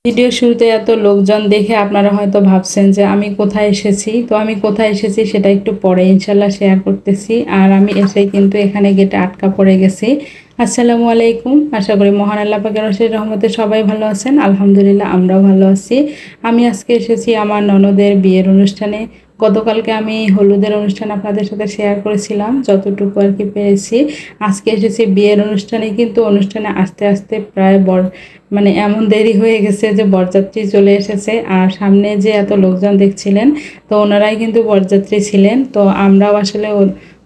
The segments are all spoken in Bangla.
ভিডিও শুরুতে এত লোকজন দেখে আপনারা হয়তো ভাবছেন যে আমি কোথায় এসেছি। তো আমি কোথায় এসেছি সেটা একটু পরে ইনশাল্লাহ শেয়ার করতেছি। আর আমি এসেই কিন্তু এখানে গেটে আটকা পড়ে গেছি। আসসালামু আলাইকুম। আশা করি মহান আল্লাহ পাকের অশেষ রহমতে সবাই ভালো আছেন। আলহামদুলিল্লাহ আমরাও ভালো আছি। আমি আজকে এসেছি আমার ননদের বিয়ের অনুষ্ঠানে। গতকালকে আমি হলুদের অনুষ্ঠান আপনাদের সাথে শেয়ার করেছিলাম, যতটুকু আর কি পেরেছি। আজকে এসেছি বিয়ের অনুষ্ঠানে, কিন্তু অনুষ্ঠানে আস্তে আস্তে প্রায় মানে এমন দেরি হয়ে গেছে যে বরযাত্রী চলে এসেছে। আর সামনে যে এত লোকজন দেখছিলেন, তো ওনারাই কিন্তু বরযাত্রী ছিলেন। তো আমরাও আসলে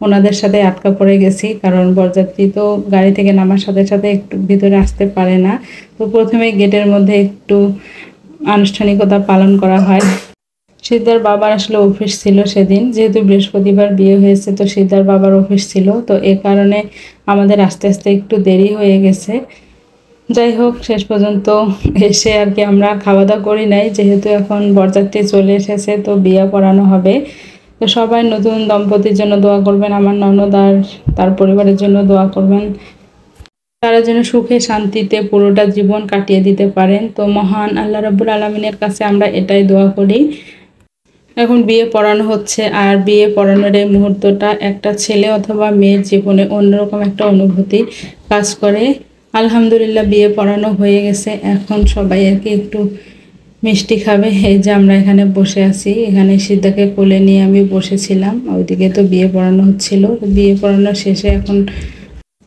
ওনাদের সাথে আটকা পড়ে গেছি, কারণ বরযাত্রী তো গাড়ি থেকে নামার সাথে সাথে একটু ভিতরে আসতে পারে না। তো প্রথমে গেটের মধ্যে একটু আনুষ্ঠানিকতা পালন করা হয়। সিদ্ধার বাবার আসলে অফিস ছিল সেদিন, যেহেতু বৃহস্পতিবার বিয়ে হয়েছে, তো সিদ্ধার বাবার অফিস ছিল, তো এ কারণে আমাদের আস্তে আস্তে একটু দেরি হয়ে গেছে। যাই হোক, শেষ পর্যন্ত এসে আর কি আমরা খাওয়া দাওয়া করি নাই, যেহেতু এখন বরযাত্রী চলে এসেছে, তো বিয়ে পড়ানো হবে। তো সবাই নতুন দম্পতির জন্য দোয়া করবেন, আমার ননদ আর তার পরিবারের জন্য দোয়া করবেন, তারা যেন সুখে শান্তিতে পুরোটা জীবন কাটিয়ে দিতে পারেন। তো মহান আল্লাহ রাব্বুল আলামিনের কাছে আমরা এটাই দোয়া করি। এখন বিয়ে পড়ানো হচ্ছে, আর বিয়ে পড়ানোর এই মুহূর্তটা একটা ছেলে অথবা মেয়ের জীবনে অন্যরকম একটা অনুভূতি কাজ করে। আলহামদুলিল্লাহ বিয়ে পড়ানো হয়ে গেছে, এখন সবাই আর কি একটু মিষ্টি খাবে। এই যে আমরা এখানে বসে আছি, এখানে সিদ্ধাকে কোলে নিয়ে আমি বসেছিলাম, ওইদিকে তো বিয়ে পড়ানো হচ্ছিল। বিয়ে পড়ানো শেষে এখন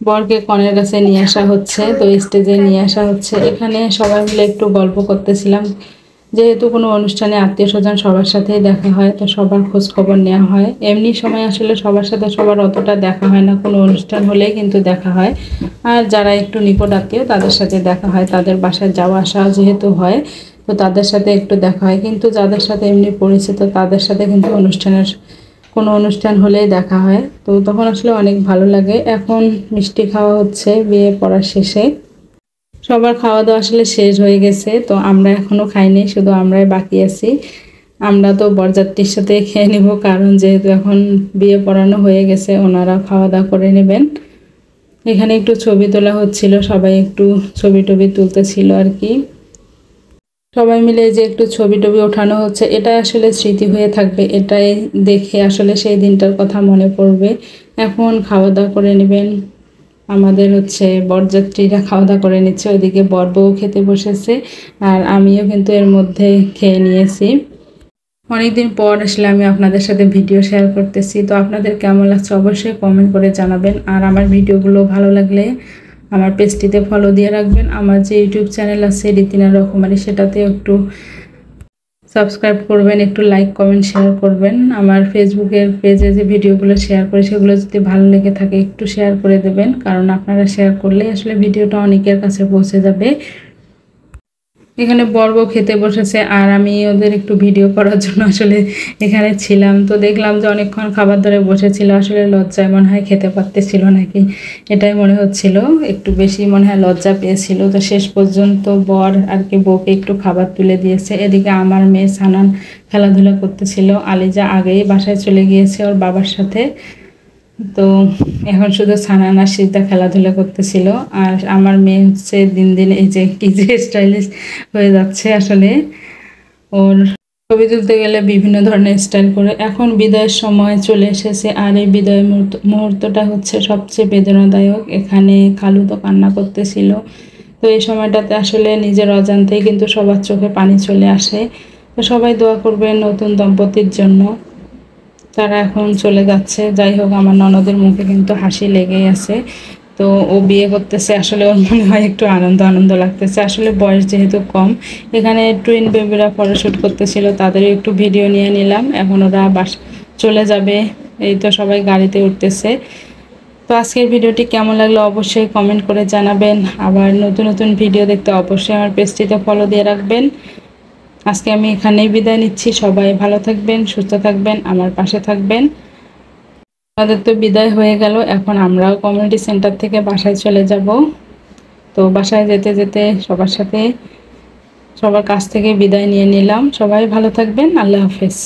বরকে কনের কাছে নিয়ে আসা হচ্ছে, তো স্টেজে নিয়ে আসা হচ্ছে। এখানে সবাই মিলে একটু গল্প করতেছিলাম, যেহেতু কোনো অনুষ্ঠানে আত্মীয় স্বজন সবার সাথেই দেখা হয়, তো সবার খোঁজ খবর নেওয়া হয়। এমনি সময় আসলে সবার সাথে সবার অতটা দেখা হয় না, কোনো অনুষ্ঠান হলেই কিন্তু দেখা হয়। আর যারা একটু নিকট আত্মীয় তাদের সাথে দেখা হয়, তাদের বাসায় যাওয়া আসা যেহেতু হয়, তো তাদের সাথে একটু দেখা হয়। কিন্তু যাদের সাথে এমনি পরিচিত তাদের সাথে কিন্তু কোনো অনুষ্ঠান হলেই দেখা হয়, তো তখন আসলে অনেক ভালো লাগে। এখন মিষ্টি খাওয়া হচ্ছে বিয়ে পড়ার শেষে। সবার খাওয়া দাওয়া আসলে শেষ হয়ে গেছে, তো আমরা এখনো খাইনি, শুধু আমরাই বাকি আছি। আমরা তো বরযাত্রীর সাথে খেয়ে নিব, কারণ যেহেতু এখন বিয়ে পড়ানো হয়ে গেছে, ওনারা খাওয়া দাওয়া করে নেবেন। এখানে একটু ছবি তোলা হচ্ছিল, সবাই একটু ছবি টবি তুলতেছিল আর কি। সবাই মিলে যে একটু ছবি টবি ওঠানো হচ্ছে, এটা আসলে স্মৃতি হয়ে থাকবে, এটাই দেখে আসলে সেই দিনটার কথা মনে পড়বে। এখন খাওয়া দাওয়া করে নেবেন। আমাদের বরযাত্রীরা খাওয়া দাওয়া করে নিচ্ছে, ওইদিকে বর বউ খেতে বসেছে, আর আমিও কিন্তু এর মধ্যে খেয়ে নিয়েছি। অনেকদিন পর আসলে আমি আপনাদের সাথে ভিডিও শেয়ার করতেছি, তো আপনাদের কেমন লাগছে অবশ্যই কমেন্ট করে জানাবেন। আর আমার ভিডিওগুলো ভালো লাগলে আমার পেজটিতে ফলো দিয়ে রাখবেন। আমার যে ইউটিউব চ্যানেল আছে রিতিনা রকমারি, সেটাতে একটু সাবস্ক্রাইব করবেন, একটু লাইক কমেন্ট শেয়ার করবেন। আমার ফেসবুকের পেজে যে ভিডিওগুলো শেয়ার করে সেগুলো যদি ভালো লেগে থাকে একটু শেয়ার করে দেবেন, কারণ আপনারা শেয়ার করলেই আসলে ভিডিওটা অনেকের কাছে পৌঁছে যাবে। এখানে বর বউ খেতে বসেছে, আর আমি ওদের একটু ভিডিও করার জন্য আসলে এখানে ছিলাম। তো দেখলাম যে অনেকক্ষণ খাবার ধরে বসেছিল, আসলে লজ্জায় মনে হয় খেতে পারতেছিল নাকি, এটাই মনে হচ্ছিল, একটু বেশি মনে হয় লজ্জা পেয়েছিল। তো শেষ পর্যন্ত বর আর কি বউকে একটু খাবার তুলে দিয়েছে। এদিকে আমার মেয়ে সানান খেলাধুলা করতেছিল। আলিজা আগেই বাসায় চলে গিয়েছে ওর বাবার সাথে, তো এখন শুধু সানান আর সিদ্ধা খেলাধুলা করতেছিল। আর আমার মেয়ে দিন দিন এই যে কি যে স্টাইলিশ হয়ে যাচ্ছে, আসলে ওর ছবি তুলতে গেলে বিভিন্ন ধরনের স্টাইল করে। এখন বিদায়ের সময় চলে এসেছে, আর এই বিদায়ের মুহূর্তটা সবচেয়ে বেদনাদায়ক। এখানে খালু তো কান্না করতেছিল, তো এই সময়টাতে আসলে নিজের অজান্তেই কিন্তু সবার চোখে পানি চলে আসে। তো সবাই দোয়া করবেন নতুন দম্পতির জন্য, তারা এখন চলে যাচ্ছে। যাই হোক, আমার ননদের মুখে কিন্তু হাসি লেগেই আছে। তো ও বিয়ে করতেছে, আসলে ওর মনে হয় একটু আনন্দ আনন্দ লাগতেছে, আসলে বয়স যেহেতু কম। এখানে টুইন বেবিরা ফটোশ্যুট করতেছিল, তাদেরও একটু ভিডিও নিয়ে নিলাম। এখন ওরা চলে যাবে, এই তো সবাই গাড়িতে উঠতেছে। তো আজকের ভিডিওটি কেমন লাগলো অবশ্যই কমেন্ট করে জানাবেন। আবার নতুন নতুন ভিডিও দেখতে অবশ্যই আমার পেজটিতে ফলো দিয়ে রাখবেন। আজকে আমি এখানেই বিদায় নিচ্ছি। সবাই ভালো থাকবেন, সুস্থ থাকবেন, আমার পাশে থাকবেন। আমাদের তো বিদায় হয়ে গেল, এখন আমরাও কমিউনিটি সেন্টার থেকে বাসায় চলে যাব। তো বাসায় যেতে যেতে সবার কাছ থেকে বিদায় নিয়ে নিলাম। সবাই ভালো থাকবেন, আল্লাহ হাফেজ।